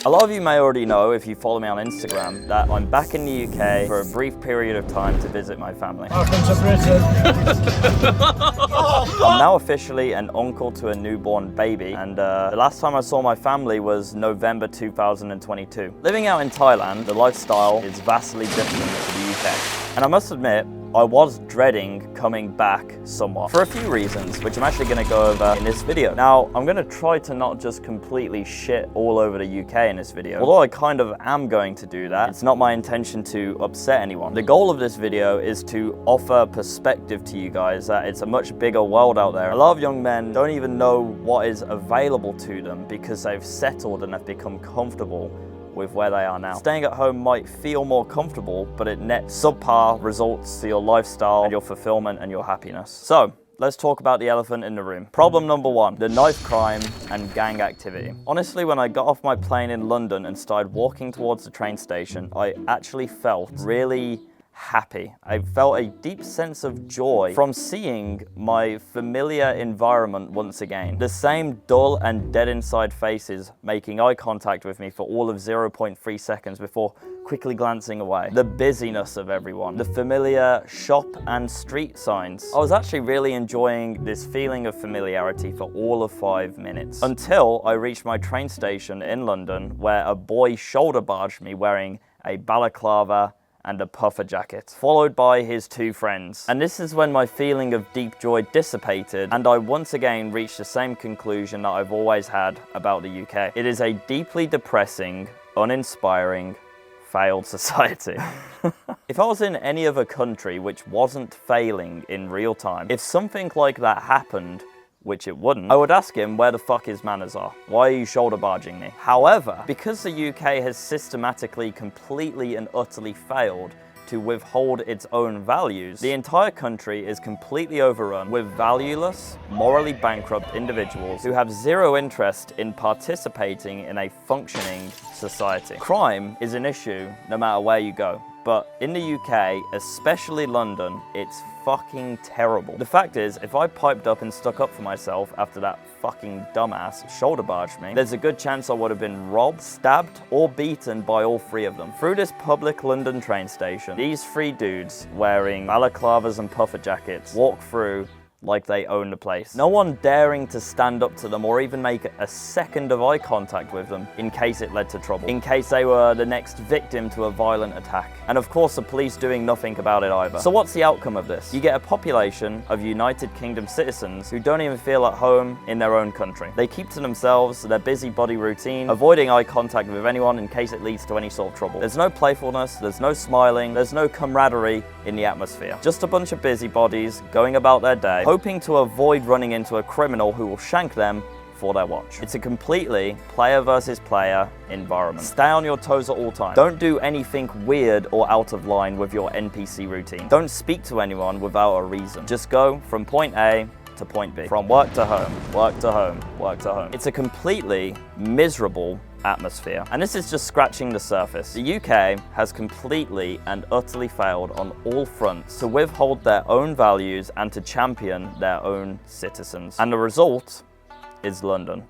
A lot of you may already know, if you follow me on Instagram, that I'm back in the UK for a brief period of time to visit my family. Welcome to Britain. I'm now officially an uncle to a newborn baby, and the last time I saw my family was November 2022. Living out in Thailand, the lifestyle is vastly different to the UK. And I must admit, I was dreading coming back somewhat for a few reasons, which I'm actually going to go over in this video. Now, I'm going to try to not just completely shit all over the UK in this video. Although I kind of am going to do that, it's not my intention to upset anyone. The goal of this video is to offer perspective to you guys that it's a much bigger world out there. A lot of young men don't even know what is available to them because they've settled and have become comfortable with where they are now. Staying at home might feel more comfortable, but it nets subpar results to your lifestyle and your fulfillment and your happiness. So, let's talk about the elephant in the room. Problem number one, the knife crime and gang activity. Honestly, when I got off my plane in London and started walking towards the train station, I actually felt really happy. I felt a deep sense of joy from seeing my familiar environment once again. The same dull and dead inside faces making eye contact with me for all of 0.3 seconds before quickly glancing away. The busyness of everyone. The familiar shop and street signs. I was actually really enjoying this feeling of familiarity for all of 5 minutes. Until I reached my train station in London, where a boy shoulder barged me wearing a balaclava and a puffer jacket, followed by his two friends. And this is when my feeling of deep joy dissipated, and I once again reached the same conclusion that I've always had about the UK. It is a deeply depressing, uninspiring, failed society. If I was in any other country which wasn't failing in real time, if something like that happened, which it wouldn't, I would ask him where the fuck his manners are. Why are you shoulder barging me? However, because the UK has systematically, completely and utterly failed to withhold its own values, the entire country is completely overrun with valueless, morally bankrupt individuals who have zero interest in participating in a functioning society. Crime is an issue no matter where you go. But in the UK, especially London, it's fucking terrible. The fact is, if I piped up and stuck up for myself after that fucking dumbass shoulder barged me, there's a good chance I would have been robbed, stabbed, or beaten by all three of them. Through this public London train station, these three dudes wearing balaclavas and puffer jackets walk through like they own the place. No one daring to stand up to them or even make a second of eye contact with them in case it led to trouble, in case they were the next victim to a violent attack. And of course the police doing nothing about it either. So what's the outcome of this? You get a population of United Kingdom citizens who don't even feel at home in their own country. They keep to themselves, their busybody routine, avoiding eye contact with anyone in case it leads to any sort of trouble. There's no playfulness, there's no smiling, there's no camaraderie in the atmosphere. Just a bunch of busybodies going about their day, hoping to avoid running into a criminal who will shank them for their watch. It's a completely player versus player environment. Stay on your toes at all times. Don't do anything weird or out of line with your NPC routine. Don't speak to anyone without a reason. Just go from point A to point B. From work to home, work to home, work to home. It's a completely miserable atmosphere. And this is just scratching the surface. The UK has completely and utterly failed on all fronts to withhold their own values and to champion their own citizens. And the result is London.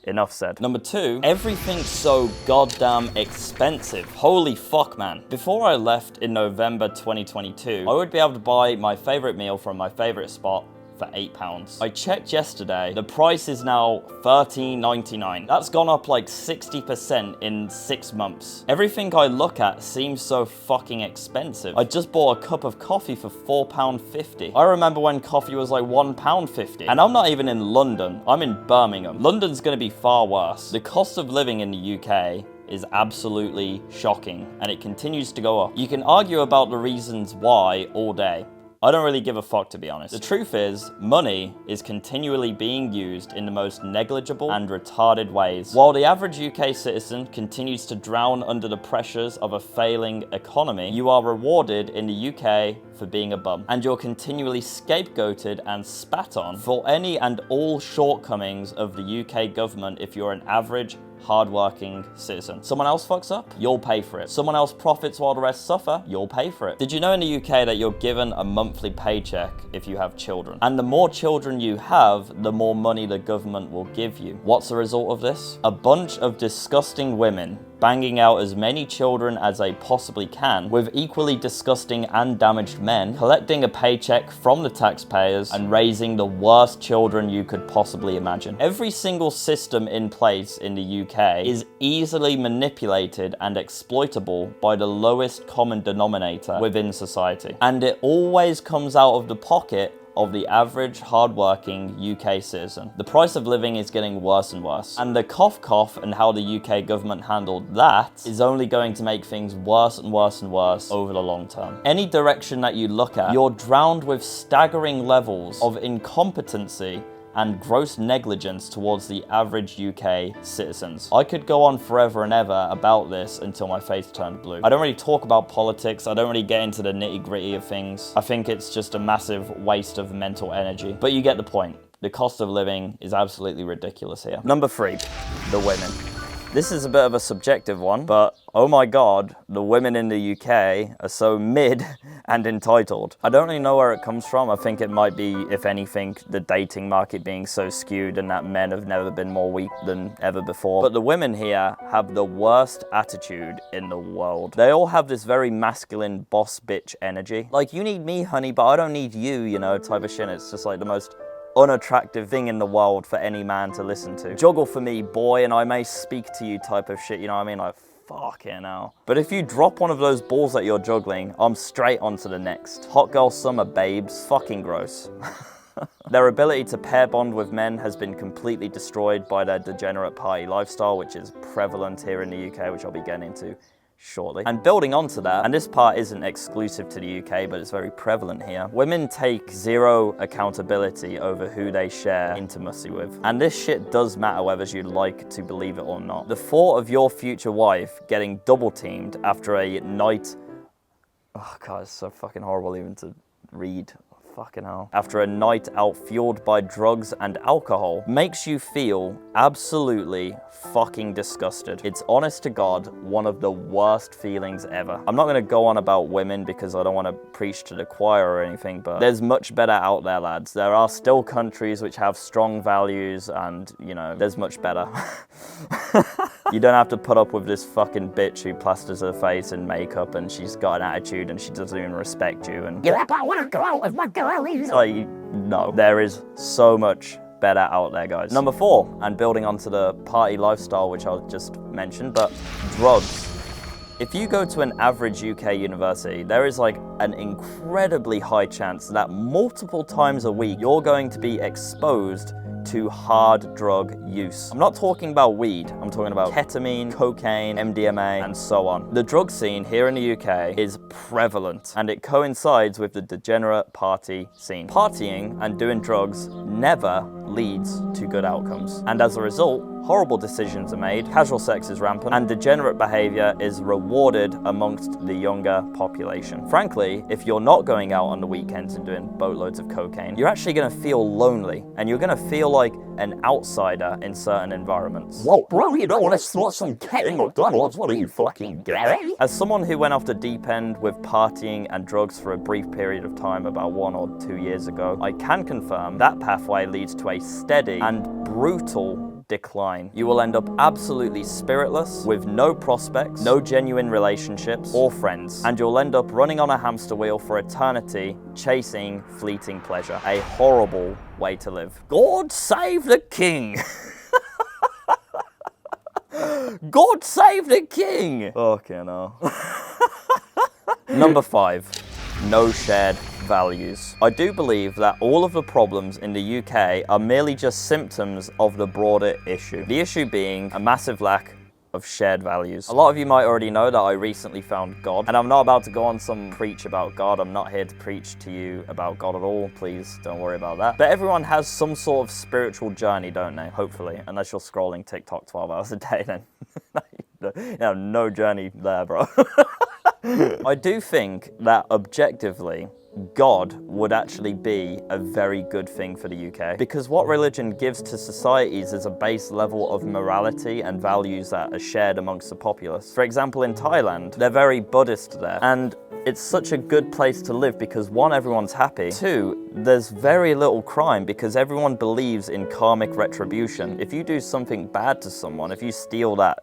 Enough said. Number two, everything's so goddamn expensive. Holy fuck, man. Before I left in November 2022, I would be able to buy my favorite meal from my favorite spot for £8. I checked yesterday, the price is now $13.99. That's gone up like 60% in 6 months. Everything I look at seems so fucking expensive. I just bought a cup of coffee for £4.50. I remember when coffee was like £1.50. And I'm not even in London, I'm in Birmingham. London's gonna be far worse. The cost of living in the UK is absolutely shocking, and it continues to go up. You can argue about the reasons why all day. I don't really give a fuck, to be honest. The truth is, money is continually being used in the most negligible and retarded ways. While the average UK citizen continues to drown under the pressures of a failing economy, you are rewarded in the UK for being a bum. And you're continually scapegoated and spat on for any and all shortcomings of the UK government if you're an average hardworking citizen. Someone else fucks up, you'll pay for it. Someone else profits while the rest suffer, you'll pay for it. Did you know in the UK that you're given a monthly paycheck if you have children? And the more children you have, the more money the government will give you. What's the result of this? A bunch of disgusting women banging out as many children as they possibly can, with equally disgusting and damaged men, collecting a paycheck from the taxpayers and raising the worst children you could possibly imagine. Every single system in place in the UK is easily manipulated and exploitable by the lowest common denominator within society. And it always comes out of the pocket of the average hardworking UK citizen. The price of living is getting worse and worse. And the cough and how the UK government handled that is only going to make things worse and worse and worse over the long term. Any direction that you look at, you're drowned with staggering levels of incompetency and gross negligence towards the average UK citizens. I could go on forever and ever about this until my face turned blue. I don't really talk about politics, I don't really get into the nitty-gritty of things. I think it's just a massive waste of mental energy. But you get the point. The cost of living is absolutely ridiculous here. Number 3, the women. This is a bit of a subjective one, but oh my god, the women in the UK are so mid and entitled. I don't really know where it comes from. I think it might be, if anything, the dating market being so skewed and that men have never been more weak than ever before. But the women here have the worst attitude in the world. They all have this very masculine boss bitch energy. Like, you need me, honey, but I don't need you, you know, type of shit. It's just like the most unattractive thing in the world for any man to listen to. Juggle for me, boy, and I may speak to you type of shit, you know what I mean? Like, fucking hell. But if you drop one of those balls that you're juggling, I'm straight on to the next. Hot girl summer, babes. Fucking gross. Their ability to pair bond with men has been completely destroyed by their degenerate party lifestyle, which is prevalent here in the UK, which I'll be getting into shortly. And building onto that, and this part isn't exclusive to the UK, but it's very prevalent here, women take zero accountability over who they share intimacy with. And this shit does matter whether you'd like to believe it or not. The thought of your future wife getting double teamed after a night... Oh god, it's so fucking horrible even to read. Fucking hell. After a night out fueled by drugs and alcohol makes you feel absolutely fucking disgusted. It's honest to God, one of the worst feelings ever. I'm not gonna go on about women because I don't want to preach to the choir or anything, but there's much better out there, lads. There are still countries which have strong values and, you know, there's much better. You don't have to put up with this fucking bitch who plasters her face in makeup and she's got an attitude and she doesn't even respect you and... Yeah, I want to go out with my girlies. Like, no. There is so much better out there, guys. Number 4, and building onto the party lifestyle, which I just mentioned, but drugs. If you go to an average UK university, there is like an incredibly high chance that multiple times a week, you're going to be exposed to hard drug use. I'm not talking about weed, I'm talking about ketamine, cocaine, MDMA, and so on. The drug scene here in the UK is prevalent, and it coincides with the degenerate party scene. Partying and doing drugs never leads to good outcomes. And as a result, horrible decisions are made, casual sex is rampant, and degenerate behavior is rewarded amongst the younger population. Frankly, if you're not going out on the weekends and doing boatloads of cocaine, you're actually gonna feel lonely, and you're gonna feel like an outsider in certain environments. Whoa, bro, you don't want to snort some cat in McDonald's, what are you, fucking Gary? As someone who went off the deep end with partying and drugs for a brief period of time about 1 or 2 years ago, I can confirm that pathway leads to a steady and brutal decline. You will end up absolutely spiritless, with no prospects, no genuine relationships or friends, and you'll end up running on a hamster wheel for eternity, chasing fleeting pleasure. A horrible way to live. God save the king! God save the king! Okay, no. Number 5, no shared values. I do believe that all of the problems in the UK are merely just symptoms of the broader issue. The issue being a massive lack of shared values. A lot of you might already know that I recently found God, and I'm not about to go on some preach about God. I'm not here to preach to you about God at all. Please don't worry about that. But everyone has some sort of spiritual journey, don't they? Hopefully, unless you're scrolling TikTok 12 hours a day, then you know, no journey there, bro. I do think that objectively, God would actually be a very good thing for the UK. Because what religion gives to societies is a base level of morality and values that are shared amongst the populace. For example, in Thailand, they're very Buddhist there. And it's such a good place to live because one, everyone's happy. Two, there's very little crime because everyone believes in karmic retribution. If you do something bad to someone, if you steal that,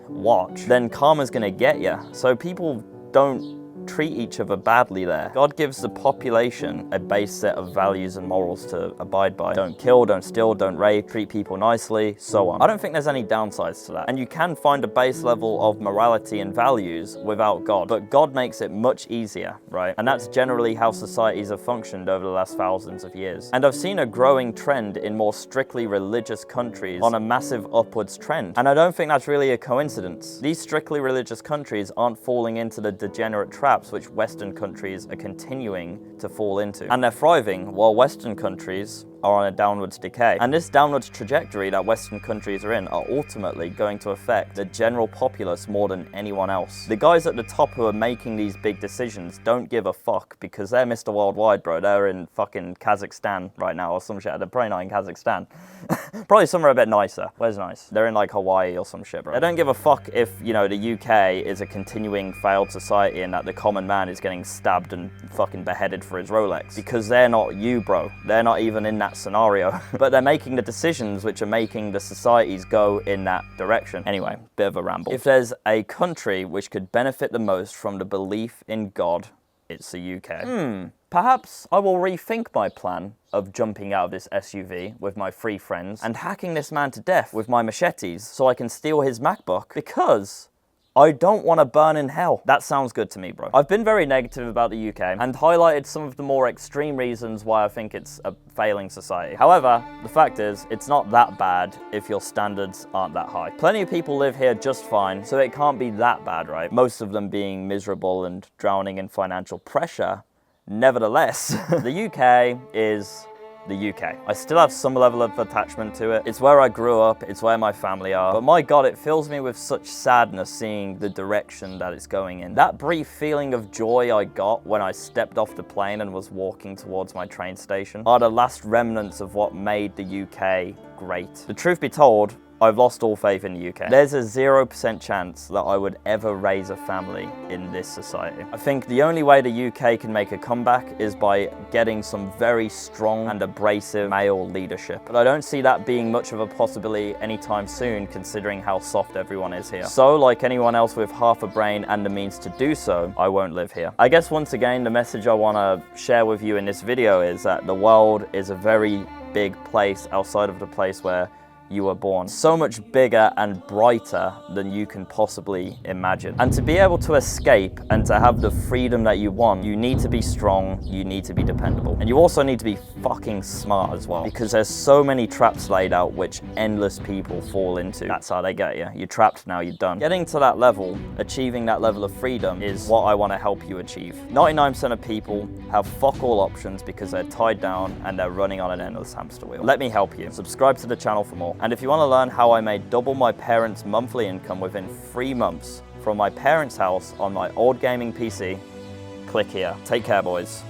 watch, then karma's gonna get you. So people don't treat each other badly there. God gives the population a base set of values and morals to abide by. Don't kill, don't steal, don't rape, treat people nicely, so on. I don't think there's any downsides to that. And you can find a base level of morality and values without God, but God makes it much easier, right? And that's generally how societies have functioned over the last thousands of years. And I've seen a growing trend in more strictly religious countries on a massive upwards trend. And I don't think that's really a coincidence. These strictly religious countries aren't falling into the degenerate traps which Western countries are continuing to fall into. And they're thriving while Western countries are on a downwards decay. And this downwards trajectory that Western countries are in are ultimately going to affect the general populace more than anyone else. The guys at the top who are making these big decisions don't give a fuck because they're Mr. Worldwide, bro. They're in fucking Kazakhstan right now or some shit. They're probably not in Kazakhstan. Probably somewhere a bit nicer. Where's nice? They're in like Hawaii or some shit, bro. They don't give a fuck if, the UK is a continuing failed society and that the common man is getting stabbed and fucking beheaded for his Rolex. Because they're not you, bro. They're not even in that scenario. But they're making the decisions which are making the societies go in that direction. Anyway, bit of a ramble. If there's a country which could benefit the most from the belief in God, it's the UK. Perhaps I will rethink my plan of jumping out of this SUV with my 3 friends and hacking this man to death with my machetes so I can steal his MacBook because I don't want to burn in hell. That sounds good to me, bro. I've been very negative about the UK and highlighted some of the more extreme reasons why I think it's a failing society. However, the fact is, it's not that bad if your standards aren't that high. Plenty of people live here just fine, so it can't be that bad, right? Most of them being miserable and drowning in financial pressure. Nevertheless, the UK is the UK. I still have some level of attachment to it. It's where I grew up, it's where my family are. But my God, it fills me with such sadness seeing the direction that it's going in. That brief feeling of joy I got when I stepped off the plane and was walking towards my train station are the last remnants of what made the UK great. The truth be told, I've lost all faith in the UK. There's a 0% chance that I would ever raise a family in this society. I think the only way the UK can make a comeback is by getting some very strong and abrasive male leadership. But I don't see that being much of a possibility anytime soon, considering how soft everyone is here. So, like anyone else with half a brain and the means to do so, I won't live here. I guess once again, the message I want to share with you in this video is that the world is a very big place outside of the place where you were born. So much bigger and brighter than you can possibly imagine. And to be able to escape and to have the freedom that you want, you need to be strong, you need to be dependable. And you also need to be fucking smart as well, because there's so many traps laid out which endless people fall into. That's how they get you. You're trapped, now you're done. Getting to that level, achieving that level of freedom is what I want to help you achieve. 99% of people have fuck all options because they're tied down and they're running on an endless hamster wheel. Let me help you. Subscribe to the channel for more. And if you want to learn how I made double my parents' monthly income within 3 months from my parents' house on my old gaming PC, click here. Take care, boys.